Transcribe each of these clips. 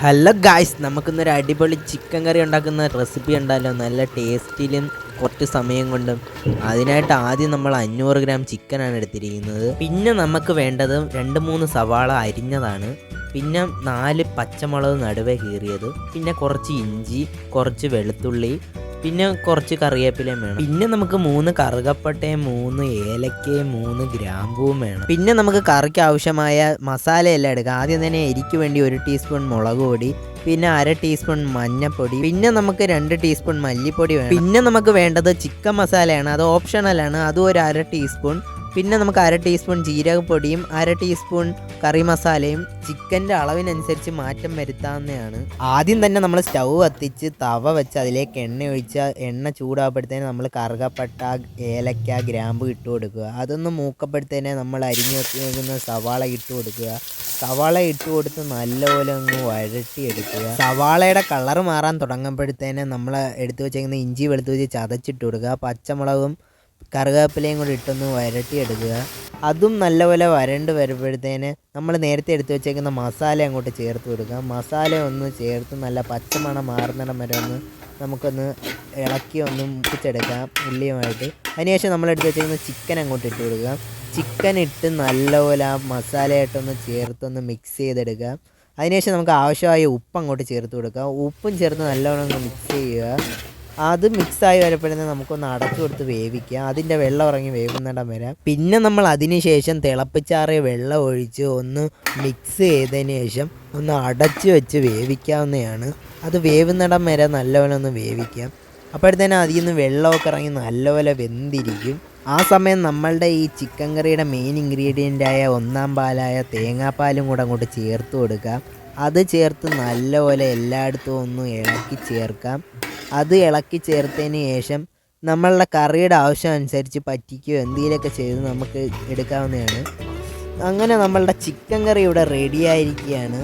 Hello guys, നമുക്കിന്നൊരു അടിപൊളി chicken കറി ഉണ്ടാക്കുന്ന റെസിപ്പി ഉണ്ടല്ലോ. നല്ല ടേസ്റ്റിലും കുറച്ച് സമയം കൊണ്ടും. അതിനായിട്ട് ആദ്യം നമ്മൾ 500 ഗ്രാം ചിക്കനാണ് എടുത്തിരിക്കുന്നത്. പിന്നെ നമുക്ക് വേണ്ടത് 2-3 സവാള അരിഞ്ഞതാണ്, പിന്നെ 4 പച്ചമുളക് നടുവേ കീറിയത്, പിന്നെ കുറച്ച് ഇഞ്ചി, കുറച്ച് വെളുത്തുള്ളി, പിന്നെ കുറച്ച് കറിവേപ്പിലയും വേണം. പിന്നെ നമുക്ക് 3 കറുകപ്പട്ടയും 3 ഏലക്കയും 3 ഗ്രാമ്പൂവും വേണം. പിന്നെ നമുക്ക് കറിക്ക് ആവശ്യമായ മസാലയെല്ലാം എടുക്കാം. ആദ്യം തന്നെ എരിക്ക് വേണ്ടി 1 ടീസ്പൂൺ മുളക് പൊടി, പിന്നെ 1/2 ടീസ്പൂൺ മഞ്ഞൾപ്പൊടി, പിന്നെ നമുക്ക് 2 ടീസ്പൂൺ മല്ലിപ്പൊടി വേണം. പിന്നെ നമുക്ക് വേണ്ടത് ചിക്കൻ മസാലയാണ്, അത് ഓപ്ഷണലാണ്, അതും ഒരു 1/2 ടീസ്പൂൺ. പിന്നെ നമുക്ക് 1/2 ടീസ്പൂൺ ജീരകപ്പൊടിയും 1/2 ടീസ്പൂൺ കറി മസാലയും. ചിക്കൻ്റെ അളവിനനുസരിച്ച് മാറ്റം വരുത്താവുന്നതാണ്. ആദ്യം തന്നെ നമ്മൾ സ്റ്റൗ കത്തിച്ച് തവ വെച്ച് അതിലേക്ക് എണ്ണ ഒഴിച്ച് എണ്ണ ചൂടാകുമ്പോഴത്തേന് നമ്മൾ കറുകപ്പട്ട, ഏലക്ക, ഗ്രാമ്പു ഇട്ട് കൊടുക്കുക. അതൊന്ന് മൂക്കപ്പെടുത്തേനെ നമ്മൾ അരിഞ്ഞു വെക്കുന്ന സവാള ഇട്ട് കൊടുക്കുക. സവാള ഇട്ട് കൊടുത്ത് നല്ലപോലെ ഒന്ന് വഴട്ടിയെടുക്കുക. സവാളയുടെ കളറ് മാറാൻ തുടങ്ങുമ്പോഴത്തേനെ നമ്മൾ എടുത്തു വെച്ചേക്കുന്ന ഇഞ്ചി വെളുത്തുള്ളി ചതച്ചിട്ട് കൊടുക്കുക. പച്ചമുളകും കറിവേപ്പിലയും കൂടി ഇട്ടൊന്ന് വരട്ടിയെടുക്കുക. അതും നല്ലപോലെ വരണ്ട് വരുമ്പോഴത്തേന് നമ്മൾ നേരത്തെ എടുത്തു വെച്ചേക്കുന്ന മസാല അങ്ങോട്ട് ചേർത്ത് കൊടുക്കുക. മസാല ഒന്ന് ചേർത്ത് നല്ല പച്ചമണം മാറുന്നിടം വരെ നമുക്കൊന്ന് ഇളക്കി ഒന്ന് മുപ്പിച്ചെടുക്കാം ഉള്ളിയുമായിട്ട്. അതിനുശേഷം നമ്മൾ എടുത്ത് വെച്ചേക്കുന്ന ചിക്കൻ അങ്ങോട്ട് ഇട്ട് കൊടുക്കുക. ചിക്കൻ ഇട്ട് നല്ലപോലെ ആ മസാലയായിട്ടൊന്ന് ചേർത്തൊന്ന് മിക്സ് ചെയ്തെടുക്കുക. അതിനുശേഷം നമുക്ക് ആവശ്യമായ ഉപ്പ് അങ്ങോട്ട് ചേർത്ത് കൊടുക്കുക. ഉപ്പും ചേർത്ത് നല്ലവണ്ണം ഒന്ന് മിക്സ് ചെയ്യുക. അത് മിക്സായി വരുമ്പോഴത്തേന് നമുക്കൊന്ന് അടച്ചു കൊടുത്ത് വേവിക്കുക. അതിൻ്റെ വെള്ളം ഇറങ്ങി വേവുന്നിടം വരെ. പിന്നെ നമ്മൾ അതിന് ശേഷം തിളപ്പിച്ചാറിയ വെള്ളം ഒഴിച്ച് ഒന്ന് മിക്സ് ചെയ്തതിന് ശേഷം ഒന്ന് അടച്ചു വെച്ച് വേവിക്കാവുന്നതാണ്. അത് വേവുന്നിടം വരെ നല്ലപോലെ ഒന്ന് വേവിക്കാം. അപ്പോഴത്തേനും അതിൽ നിന്ന് വെള്ളമൊക്കെ ഇറങ്ങി നല്ലപോലെ വെന്തിരിക്കും. ആ സമയം നമ്മളുടെ ഈ ചിക്കൻ കറിയുടെ മെയിൻ ഇൻഗ്രീഡിയൻ്റായ 1-ാം പാലായ തേങ്ങാപ്പാലും കൂടെ അങ്ങോട്ട് ചേർത്ത് കൊടുക്കാം. അത് ചേർത്ത് നല്ലപോലെ എല്ലായിടത്തും ഒന്ന് ഇളക്കി ചേർക്കാം. അത് ഇളക്കി ചേർത്തതിന് ശേഷം നമ്മളുടെ കറിയുടെ ആവശ്യം അനുസരിച്ച് പറ്റിക്കുകയോ എന്തെങ്കിലുമൊക്കെ ചെയ്ത് നമുക്ക് എടുക്കാവുന്നതാണ്. അങ്ങനെ നമ്മളുടെ ചിക്കൻ കറി ഇവിടെ റെഡിയായിരിക്കുകയാണ്.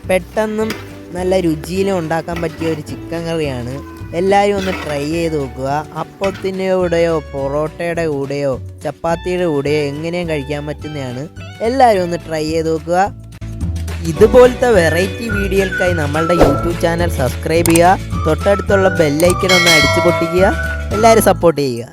പെട്ടെന്നും നല്ല രുചിയിലും ഉണ്ടാക്കാൻ പറ്റിയ ഒരു ചിക്കൻ കറിയാണ്. എല്ലാവരും ഒന്ന് ട്രൈ ചെയ്ത് നോക്കുക. അപ്പത്തിൻ്റെ കൂടെയോ പൊറോട്ടയുടെ കൂടെയോ ചപ്പാത്തിയുടെ കൂടെയോ എങ്ങനെയും കഴിക്കാൻ പറ്റുന്നതാണ്. എല്ലാവരും ഒന്ന് ട്രൈ ചെയ്ത് നോക്കുക. ഇതുപോലത്തെ വെറൈറ്റി വീഡിയോകൾക്കായി നമ്മളുടെ യൂട്യൂബ് ചാനൽ സബ്സ്ക്രൈബ് ചെയ്യുക. തൊട്ടടുത്തുള്ള ബെല്ലൈക്കൺ ഒന്ന് അടിച്ചു പൊട്ടിക്കുക. എല്ലാവരും സപ്പോർട്ട് ചെയ്യുക.